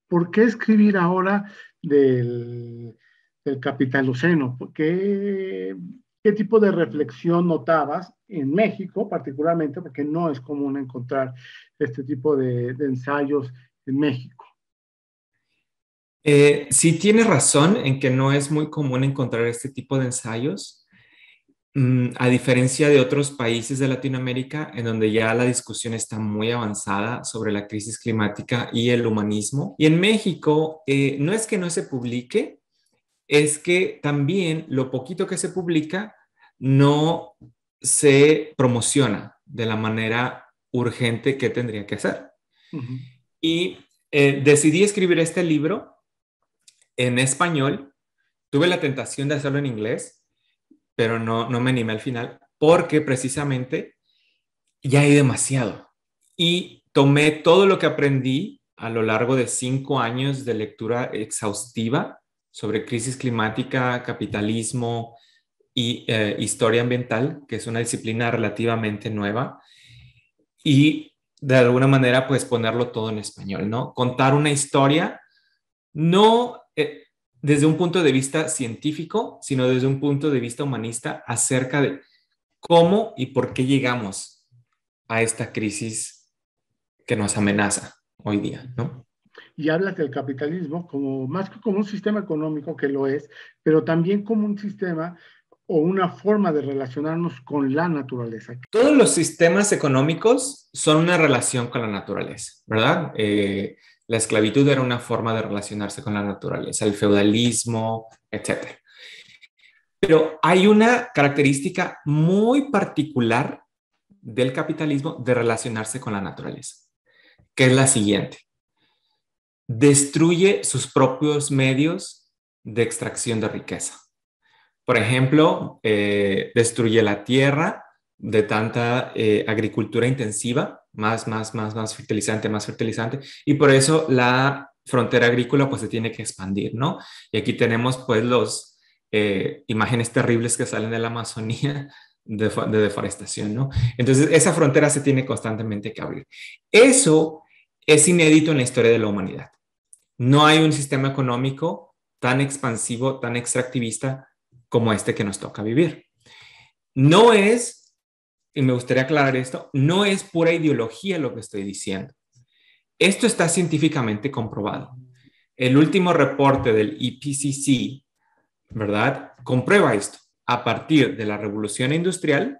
¿por qué escribir ahora del capitaloceno? ¿Qué tipo de reflexión notabas en México, particularmente, porque no es común encontrar este tipo de ensayos en México? Sí tienes razón en que no es muy común encontrar este tipo de ensayos, a diferencia de otros países de Latinoamérica, en donde ya la discusión está muy avanzada sobre la crisis climática y el humanismo. Y en México, no es que no se publique, es que también lo poquito que se publica no se promociona de la manera urgente que tendría que hacer. Ujú. Y decidí escribir este libro en español. Tuve la tentación de hacerlo en inglés, pero no me animé al final porque precisamente ya hay demasiado. Y tomé todo lo que aprendí a lo largo de 5 años de lectura exhaustiva sobre crisis climática, capitalismo y historia ambiental, que es una disciplina relativamente nueva, y de alguna manera pues ponerlo todo en español, ¿no? Contar una historia no desde un punto de vista científico, sino desde un punto de vista humanista acerca de cómo y por qué llegamos a esta crisis que nos amenaza hoy día, ¿no? Y hablas del capitalismo como más que como un sistema económico, que lo es, pero también como un sistema o una forma de relacionarnos con la naturaleza. Todos los sistemas económicos son una relación con la naturaleza, ¿verdad? La esclavitud era una forma de relacionarse con la naturaleza, el feudalismo, etcétera. Pero hay una característica muy particular del capitalismo de relacionarse con la naturaleza, que es la siguiente: destruye sus propios medios de extracción de riqueza. Por ejemplo, destruye la tierra de tanta agricultura intensiva, más fertilizante, y por eso la frontera agrícola pues se tiene que expandir, ¿no? Y aquí tenemos pues los imágenes terribles que salen de la Amazonía de deforestación, ¿no? Entonces, esa frontera se tiene constantemente que abrir. Eso es inédito en la historia de la humanidad. No hay un sistema económico tan expansivo, tan extractivista como este que nos toca vivir. No es, y me gustaría aclarar esto, no es pura ideología lo que estoy diciendo. Esto está científicamente comprobado. El último reporte del IPCC, ¿verdad? Comprueba esto. A partir de la revolución industrial,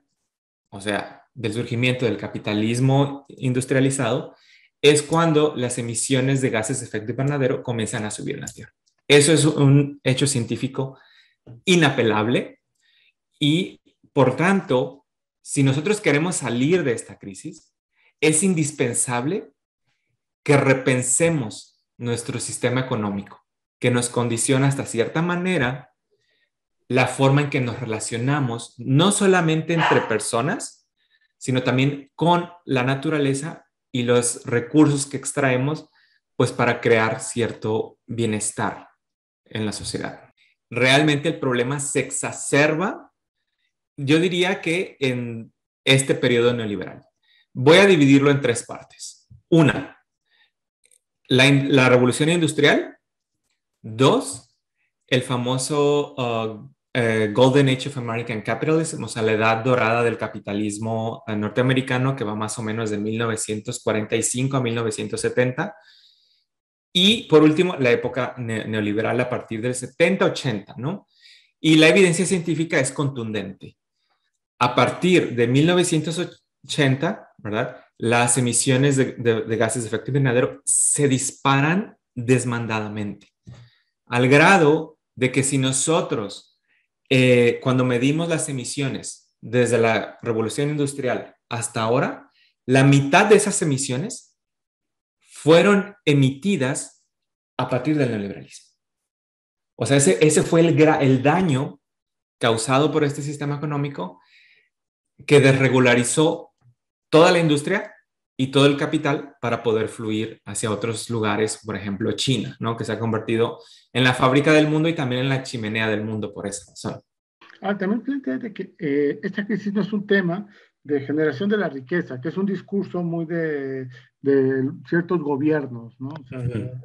o sea, del surgimiento del capitalismo industrializado, es cuando las emisiones de gases de efecto invernadero comienzan a subir en la Tierra. Eso es un hecho científico inapelable y, por tanto, si nosotros queremos salir de esta crisis, es indispensable que repensemos nuestro sistema económico, que nos condiciona hasta cierta manera la forma en que nos relacionamos, no solamente entre personas, sino también con la naturaleza y los recursos que extraemos, pues para crear cierto bienestar en la sociedad. Realmente el problema se exacerba, yo diría que en este periodo neoliberal. Voy a dividirlo en tres partes. Una, la revolución industrial. Dos, el famoso Golden Age of American Capitalism, o sea, la edad dorada del capitalismo norteamericano que va más o menos de 1945 a 1970. Y por último, la época neoliberal a partir del 70-80, ¿no? Y la evidencia científica es contundente. A partir de 1980, ¿verdad? Las emisiones de gases de efecto invernadero se disparan desmandadamente, al grado de que si nosotros, cuando medimos las emisiones desde la revolución industrial hasta ahora, la mitad de esas emisiones fueron emitidas a partir del neoliberalismo. O sea, ese fue el daño causado por este sistema económico que desregularizó toda la industria y todo el capital para poder fluir hacia otros lugares, por ejemplo, China, ¿no? Que se ha convertido en la fábrica del mundo y también en la chimenea del mundo por esa razón. También plantea de que esta crisis no es un tema de generación de la riqueza, que es un discurso muy de ciertos gobiernos, ¿no? O sea, Uh -huh.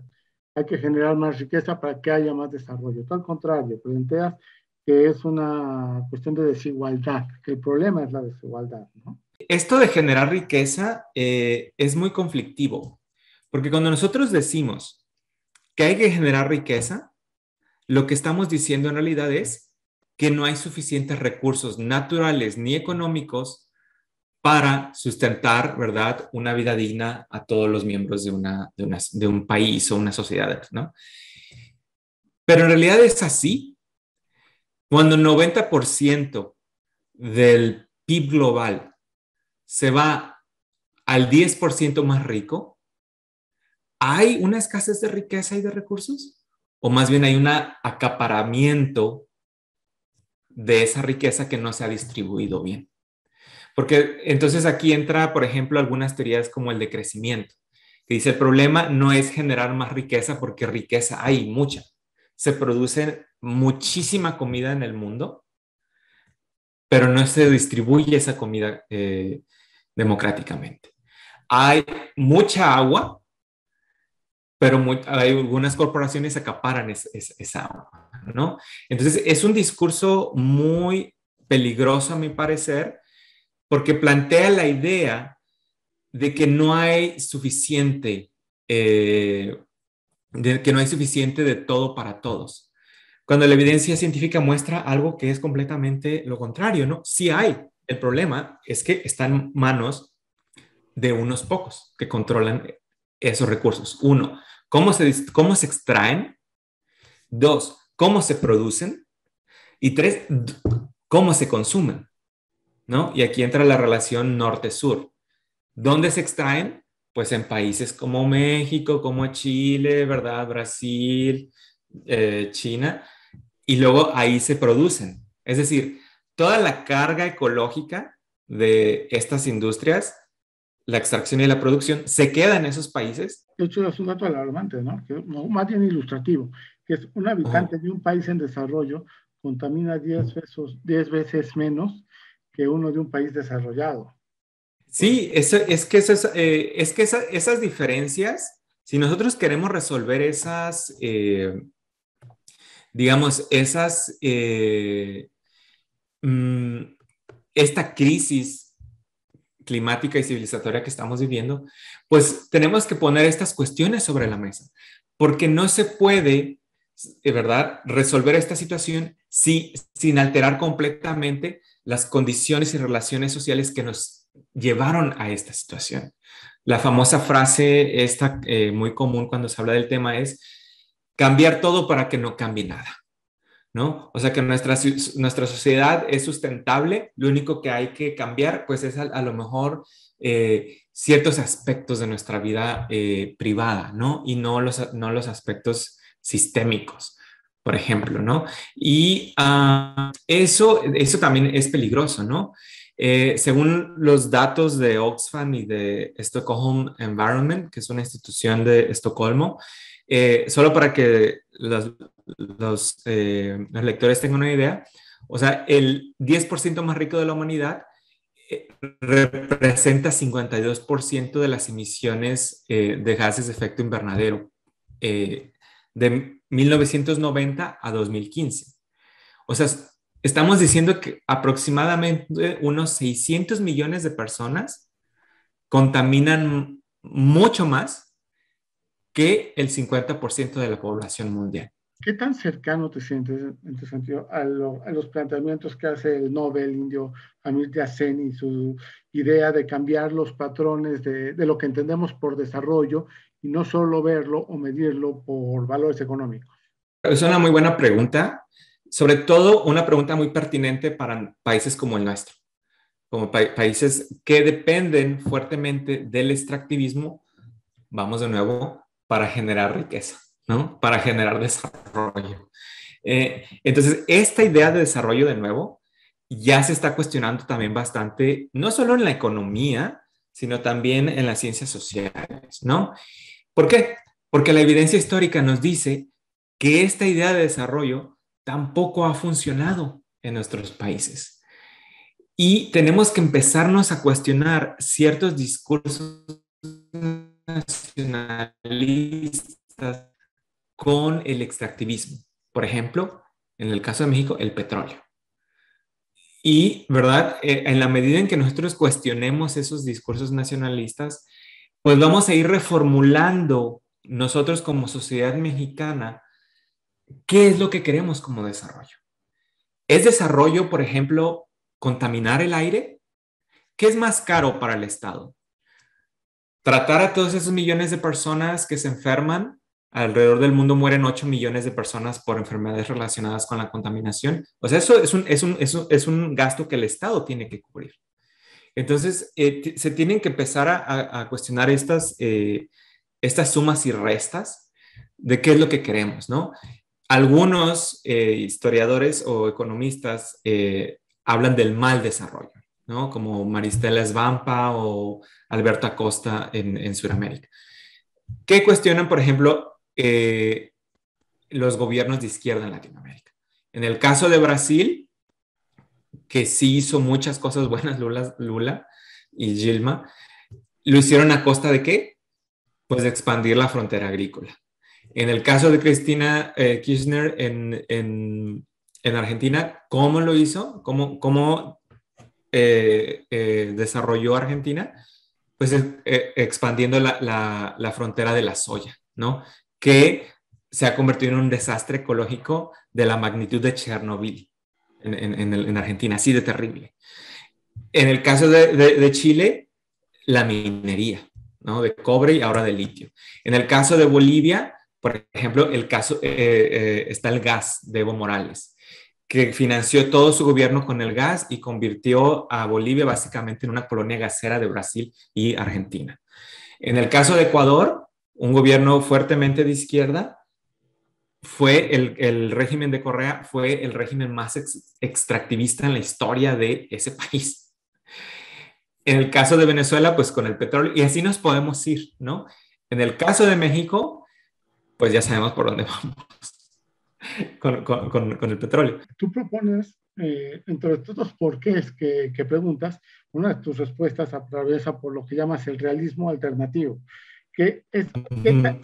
hay que generar más riqueza para que haya más desarrollo. Tú al contrario, planteas que es una cuestión de desigualdad, que el problema es la desigualdad, ¿no? Esto de generar riqueza es muy conflictivo, porque cuando nosotros decimos que hay que generar riqueza, lo que estamos diciendo en realidad es que no hay suficientes recursos naturales ni económicos para sustentar, ¿verdad?, una vida digna a todos los miembros de un país o una sociedad, ¿no? Pero en realidad es así. Cuando el 90% del PIB global se va al 10% más rico, ¿hay una escasez de riqueza y de recursos? ¿O más bien hay un acaparamiento de esa riqueza que no se ha distribuido bien? Porque entonces aquí entra, por ejemplo, algunas teorías como el decrecimiento, que dice el problema no es generar más riqueza porque riqueza hay mucha. Se produce muchísima comida en el mundo, pero no se distribuye esa comida democráticamente. Hay mucha agua, pero hay algunas corporaciones que acaparan esa agua, ¿no? Entonces es un discurso muy peligroso a mi parecer, porque plantea la idea de que no hay suficiente, que no hay suficiente de todo para todos. Cuando la evidencia científica muestra algo que es completamente lo contrario, ¿no? Sí hay. El problema es que está en manos de unos pocos que controlan esos recursos. Uno, cómo se extraen. Dos, cómo se producen. Y tres, cómo se consumen, ¿no? Y aquí entra la relación norte-sur. ¿Dónde se extraen? Pues en países como México, como Chile, ¿verdad? Brasil, China, y luego ahí se producen. Es decir, toda la carga ecológica de estas industrias, la extracción y la producción, se queda en esos países. De hecho, es un dato alarmante, ¿no? Que, más bien ilustrativo, que es un habitante Oh. de un país en desarrollo contamina 10 veces menos que uno de un país desarrollado. Sí, es que esas diferencias, si nosotros queremos resolver esas, digamos, mm, esta crisis climática y civilizatoria que estamos viviendo, pues tenemos que poner estas cuestiones sobre la mesa, porque no se puede, ¿verdad?, resolver esta situación sin alterar completamente las condiciones y relaciones sociales que nos llevaron a esta situación. La famosa frase esta muy común cuando se habla del tema es cambiar todo para que no cambie nada, ¿no? O sea que nuestra sociedad es sustentable, lo único que hay que cambiar pues es a lo mejor ciertos aspectos de nuestra vida privada, ¿no? Y no los aspectos sistémicos, por ejemplo, ¿no? Y eso también es peligroso, ¿no? Según los datos de Oxfam y de Stockholm Environment, que es una institución de Estocolmo, solo para que los lectores tengan una idea, o sea, el 10% más rico de la humanidad representa 52% de las emisiones de gases de efecto invernadero de 1990 a 2015. O sea, estamos diciendo que aproximadamente unos 600 millones de personas contaminan mucho más que el 50% de la población mundial. ¿Qué tan cercano te sientes, en tu sentido, a los planteamientos que hace el Nobel indio Amartya Sen y su idea de cambiar los patrones de lo que entendemos por desarrollo y no solo verlo o medirlo por valores económicos? Es una muy buena pregunta, sobre todo una pregunta muy pertinente para países como el nuestro, como países que dependen fuertemente del extractivismo, vamos de nuevo, para generar riqueza, ¿no? Para generar desarrollo. Entonces, esta idea de desarrollo de nuevo ya se está cuestionando también bastante, no solo en la economía, sino también en las ciencias sociales, ¿no? ¿Por qué? Porque la evidencia histórica nos dice que esta idea de desarrollo tampoco ha funcionado en nuestros países. Y tenemos que empezarnos a cuestionar ciertos discursos nacionalistas con el extractivismo. Por ejemplo, en el caso de México, el petróleo. Y, ¿verdad? En la medida en que nosotros cuestionemos esos discursos nacionalistas, pues vamos a ir reformulando nosotros como sociedad mexicana qué es lo que queremos como desarrollo. ¿Es desarrollo, por ejemplo, contaminar el aire? ¿Qué es más caro para el Estado? ¿Tratar a todos esos millones de personas que se enferman? Alrededor del mundo mueren 8 millones de personas por enfermedades relacionadas con la contaminación. O sea, eso es un gasto que el Estado tiene que cubrir. Entonces, se tienen que empezar a cuestionar estas sumas y restas de qué es lo que queremos, ¿no? Algunos historiadores o economistas hablan del mal desarrollo, ¿no? Como Maristela Svampa o Alberto Acosta en Sudamérica. ¿Qué cuestionan, por ejemplo, los gobiernos de izquierda en Latinoamérica? En el caso de Brasil, que sí hizo muchas cosas buenas Lula y Dilma, ¿lo hicieron a costa de qué? Pues de expandir la frontera agrícola. En el caso de Cristina Kirchner en Argentina, ¿cómo lo hizo? ¿Cómo desarrolló Argentina? Pues expandiendo la frontera de la soya, ¿no? Que se ha convertido en un desastre ecológico de la magnitud de Chernobyl en Argentina, así de terrible. En el caso de Chile, la minería, ¿no? De cobre y ahora de litio. En el caso de Bolivia, por ejemplo, está el gas de Evo Morales, que financió todo su gobierno con el gas y convirtió a Bolivia básicamente en una colonia gasera de Brasil y Argentina. En el caso de Ecuador, un gobierno fuertemente de izquierda, el régimen de Correa fue el régimen más extractivista en la historia de ese país. En el caso de Venezuela, pues con el petróleo, y así nos podemos ir, ¿no? En el caso de México, pues ya sabemos por dónde vamos con el petróleo. Tú propones, entre todos porqués que preguntas, una de tus respuestas atraviesa por lo que llamas el realismo alternativo, que es,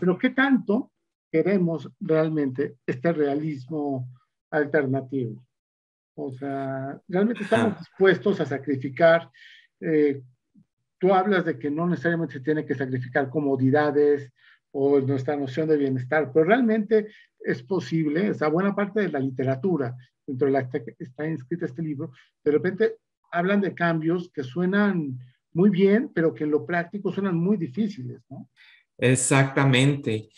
pero ¿qué tanto queremos realmente este realismo alternativo? O sea, ¿realmente estamos dispuestos a sacrificar? Tú hablas de que no necesariamente se tiene que sacrificar comodidades o nuestra noción de bienestar, pero realmente es posible, o sea, buena parte de la literatura dentro de la que está inscrita este libro, de repente hablan de cambios que suenan muy bien, pero que en lo práctico suenan muy difíciles, ¿no? Exactamente.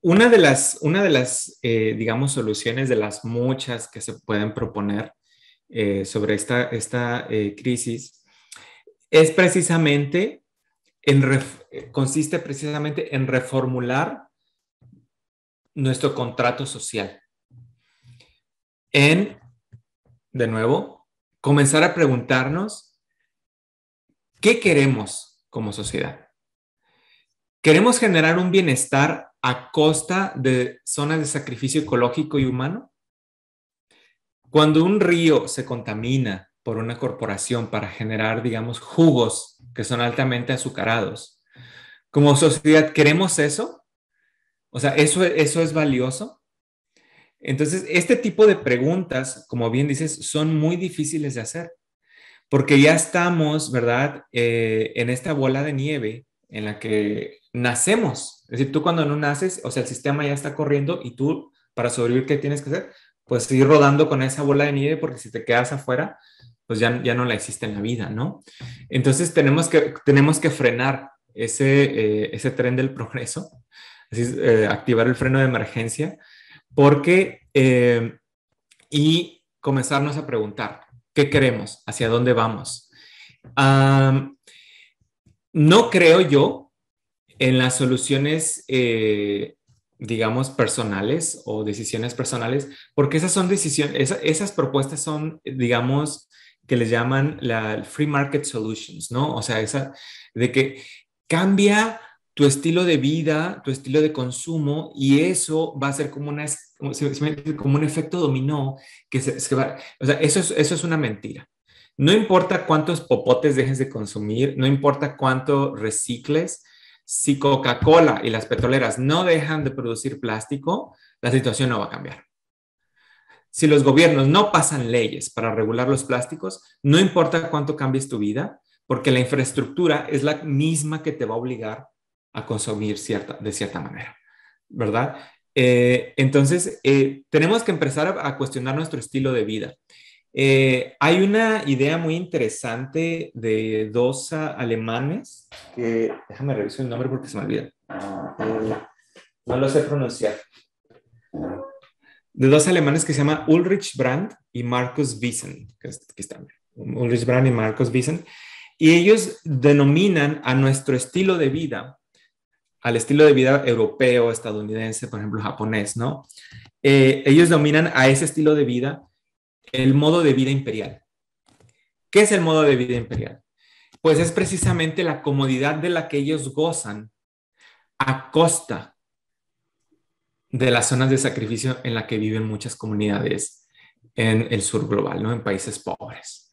Una de las digamos, soluciones de las muchas que se pueden proponer sobre esta crisis es precisamente consiste precisamente en reformular nuestro contrato social. De nuevo, comenzar a preguntarnos qué queremos como sociedad. ¿Queremos generar un bienestar a costa de zonas de sacrificio ecológico y humano? Cuando un río se contamina por una corporación para generar, digamos, jugos que son altamente azucarados, como sociedad, ¿queremos eso? O sea, ¿eso es valioso? Entonces, este tipo de preguntas, como bien dices, son muy difíciles de hacer, porque ya estamos, ¿verdad?, en esta bola de nieve en la que nacemos. Es decir, tú cuando no naces, o sea, el sistema ya está corriendo y tú, para sobrevivir, ¿qué tienes que hacer? Pues seguir rodando con esa bola de nieve, porque si te quedas afuera, pues ya no la existe en la vida, ¿no? Entonces, tenemos que frenar ese tren del progreso, así, activar el freno de emergencia, porque, y comenzarnos a preguntar, ¿qué queremos? ¿Hacia dónde vamos? No creo yo en las soluciones, digamos, personales o decisiones personales, porque esas son decisiones, esas propuestas son, digamos, que les llaman la free market solutions, ¿no? O sea, esa de que cambia tu estilo de vida, tu estilo de consumo, y eso va a ser como un efecto dominó que se va. O sea, eso es una mentira. No importa cuántos popotes dejes de consumir, no importa cuánto recicles, si Coca-Cola y las petroleras no dejan de producir plástico, la situación no va a cambiar. Si los gobiernos no pasan leyes para regular los plásticos, no importa cuánto cambies tu vida, porque la infraestructura es la misma que te va a obligar a consumir de cierta manera, ¿verdad? Entonces, tenemos que empezar a cuestionar nuestro estilo de vida. Hay una idea muy interesante de dos alemanes, que déjame revisar el nombre porque se me olvida. No lo sé pronunciar. De dos alemanes que se llaman Ulrich Brandt y Markus Wissen, que están. Ulrich Brandt y Markus Wissen. Y ellos denominan a nuestro estilo de vida, al estilo de vida europeo, estadounidense, por ejemplo, japonés, ¿no? Ellos dominan a ese estilo de vida el modo de vida imperial. ¿Qué es el modo de vida imperial? Pues es precisamente la comodidad de la que ellos gozan a costa de las zonas de sacrificio en la que viven muchas comunidades en el sur global, ¿no? En países pobres.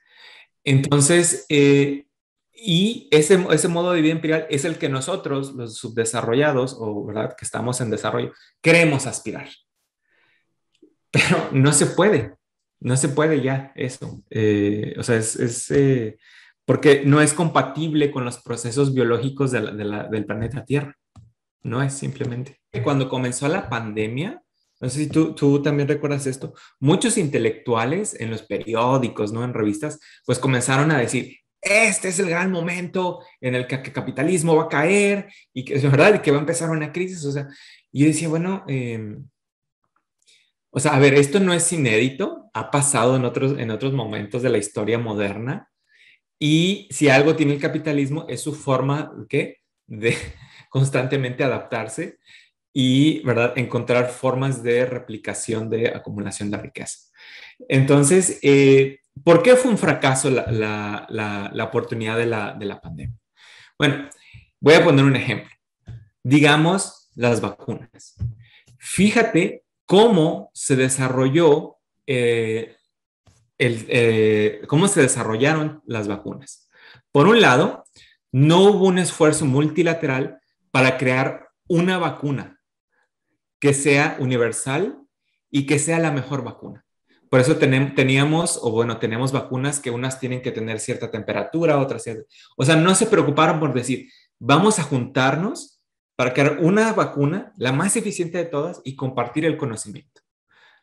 Entonces, y ese modo de vida imperial es el que nosotros, los subdesarrollados, o ¿verdad? Que estamos en desarrollo, queremos aspirar. Pero no se puede ya eso. O sea, porque no es compatible con los procesos biológicos del planeta Tierra. No es simplemente. Cuando comenzó la pandemia, no sé si tú también recuerdas esto, muchos intelectuales en los periódicos, ¿no? En revistas, pues comenzaron a decir, este es el gran momento en el que el capitalismo va a caer y que es verdad y que va a empezar una crisis. O sea, y yo decía, bueno, o sea, a ver, esto no es inédito, ha pasado en otros momentos de la historia moderna y si algo tiene el capitalismo es su forma, ¿qué? De constantemente adaptarse y, ¿verdad?, encontrar formas de replicación de acumulación de riqueza. Entonces, ¿por qué fue un fracaso la oportunidad de la pandemia? Bueno, voy a poner un ejemplo. Digamos las vacunas. Fíjate cómo se desarrolló, cómo se desarrollaron las vacunas. Por un lado, no hubo un esfuerzo multilateral para crear una vacuna que sea universal y que sea la mejor vacuna. Por eso tenemos vacunas que unas tienen que tener cierta temperatura, otras cierta. O sea, no se preocuparon por decir, vamos a juntarnos para crear una vacuna, la más eficiente de todas, y compartir el conocimiento,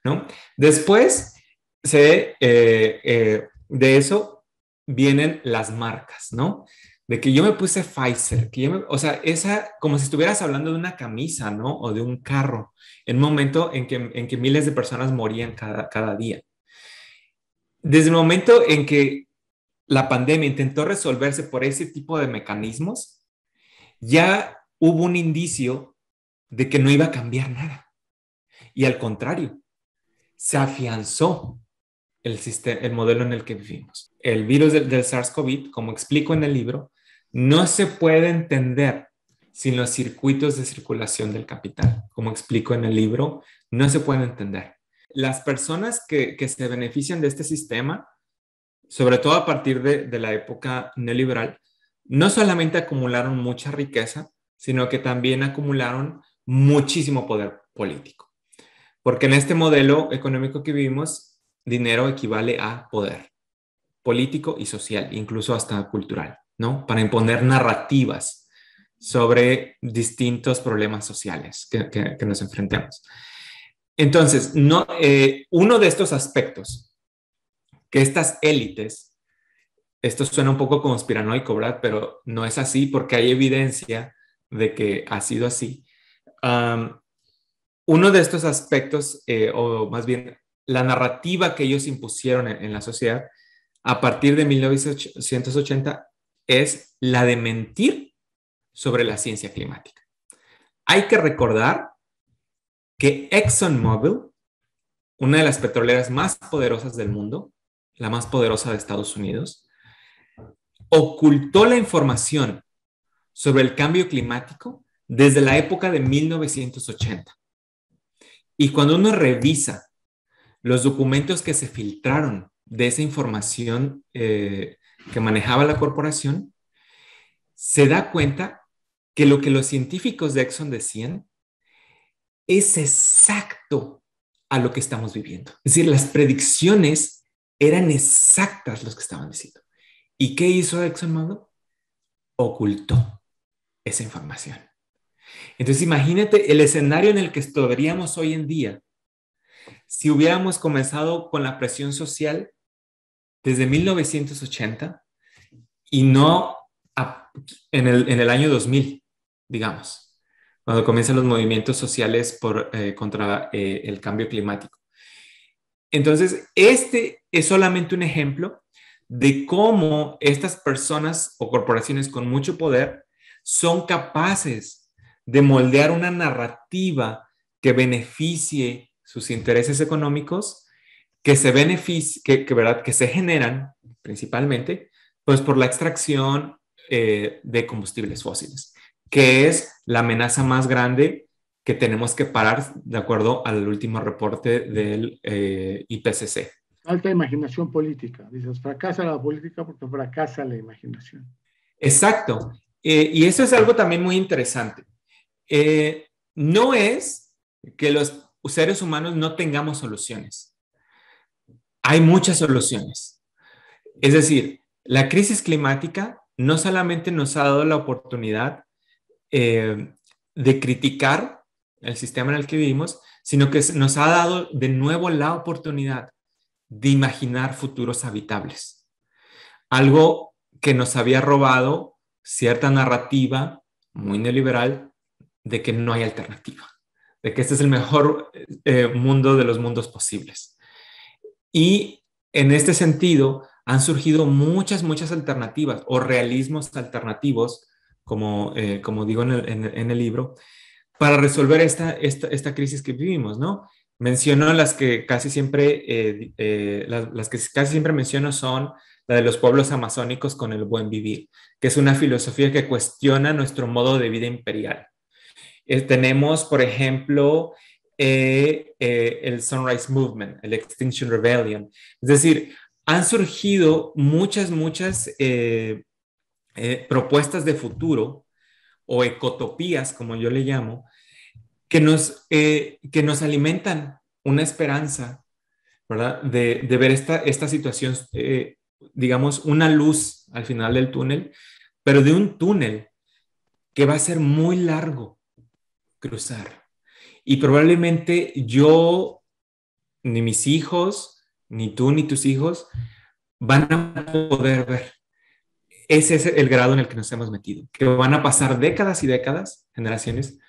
¿no? Después, de eso vienen las marcas, ¿no? De que yo me puse Pfizer, o sea, como si estuvieras hablando de una camisa, ¿no? O de un carro, en un momento en que miles de personas morían cada día. Desde el momento en que la pandemia intentó resolverse por ese tipo de mecanismos, ya hubo un indicio de que no iba a cambiar nada. Y al contrario, se afianzó el modelo en el que vivimos. El virus del SARS-CoV, como explico en el libro, no se puede entender sin los circuitos de circulación del capital. Como explico en el libro, no se puede entender. Las personas que se benefician de este sistema, sobre todo a partir de la época neoliberal, no solamente acumularon mucha riqueza, sino que también acumularon muchísimo poder político. Porque en este modelo económico que vivimos, dinero equivale a poder político y social, incluso hasta cultural, ¿no? Para imponer narrativas sobre distintos problemas sociales que nos enfrentamos. Entonces, uno de estos aspectos que estas élites, esto suena un poco conspiranoico, ¿verdad? Pero no es así porque hay evidencia de que ha sido así. Uno de estos aspectos, o más bien la narrativa que ellos impusieron en la sociedad a partir de 1980 es la de mentir sobre la ciencia climática. Hay que recordar que ExxonMobil, una de las petroleras más poderosas del mundo, la más poderosa de Estados Unidos, ocultó la información sobre el cambio climático desde la época de 1980. Y cuando uno revisa los documentos que se filtraron de esa información que manejaba la corporación, se da cuenta que lo que los científicos de Exxon decían es exacto a lo que estamos viviendo. Es decir, las predicciones eran exactas los que estaban diciendo. ¿Y qué hizo ExxonMobil? Ocultó esa información. Entonces, imagínate el escenario en el que estaríamos hoy en día si hubiéramos comenzado con la presión social desde 1980 y no en el año 2000, digamos, cuando comienzan los movimientos sociales contra el cambio climático. Entonces, este es solamente un ejemplo de cómo estas personas o corporaciones con mucho poder son capaces de moldear una narrativa que beneficie sus intereses económicos, que ¿verdad? Que se generan principalmente pues, por la extracción de combustibles fósiles, que es la amenaza más grande que tenemos que parar de acuerdo al último reporte del IPCC. Alta imaginación política. Dices, fracasa la política porque fracasa la imaginación. Exacto. Y eso es algo también muy interesante. No es que los seres humanos no tengamos soluciones. Hay muchas soluciones. Es decir, la crisis climática no solamente nos ha dado la oportunidad de criticar el sistema en el que vivimos, sino que nos ha dado de nuevo la oportunidad de imaginar futuros habitables. Algo que nos había robado cierta narrativa muy neoliberal de que no hay alternativa, de que este es el mejor mundo de los mundos posibles. Y en este sentido han surgido muchas alternativas o realismos alternativos, como digo en el libro, para resolver esta crisis que vivimos, ¿no? Menciono las que casi siempre, las que casi siempre menciono son la de los pueblos amazónicos con el buen vivir, que es una filosofía que cuestiona nuestro modo de vida imperial. Tenemos, por ejemplo, el Sunrise Movement, el Extinction Rebellion. Es decir, han surgido muchas propuestas de futuro o ecotopías, como yo le llamo, que nos alimentan una esperanza, ¿verdad? De ver esta situación, digamos, una luz al final del túnel, pero de un túnel que va a ser muy largo cruzar. Y probablemente yo, ni mis hijos, ni tú, ni tus hijos, van a poder ver. Ese es el grado en el que nos hemos metido, que van a pasar décadas y décadas, generaciones,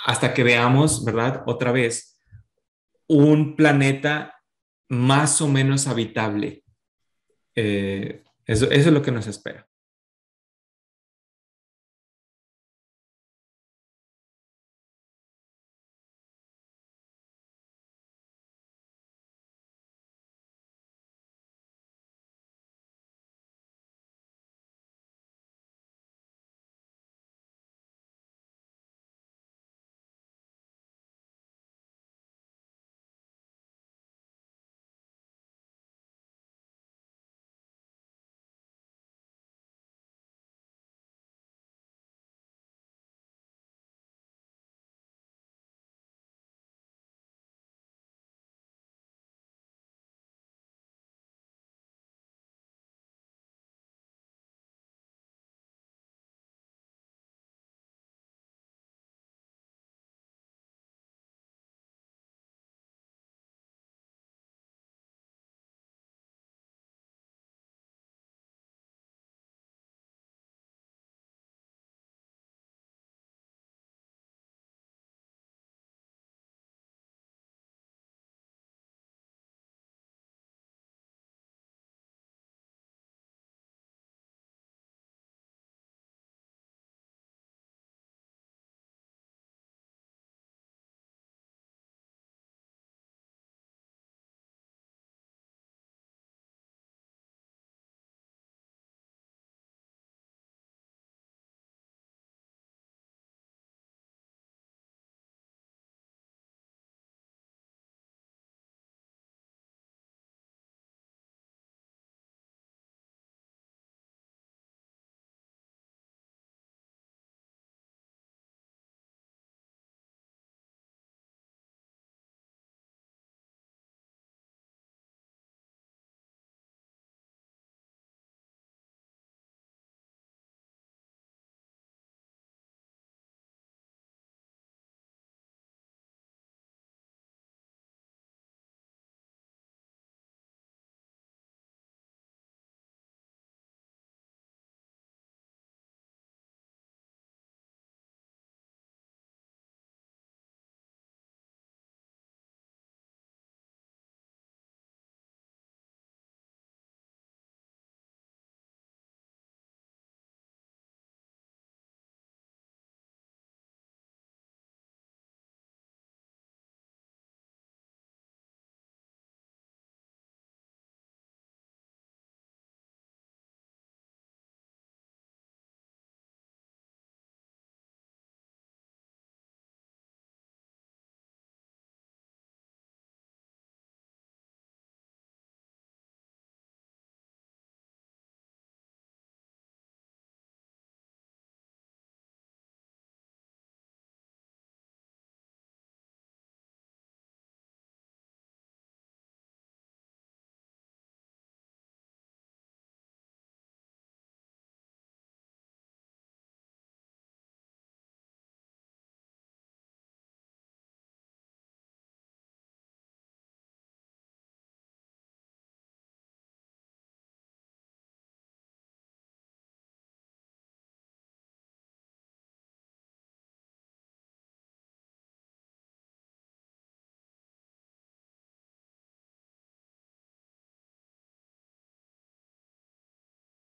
hasta que veamos, ¿verdad? Otra vez, un planeta más o menos habitable. Eso es lo que nos espera.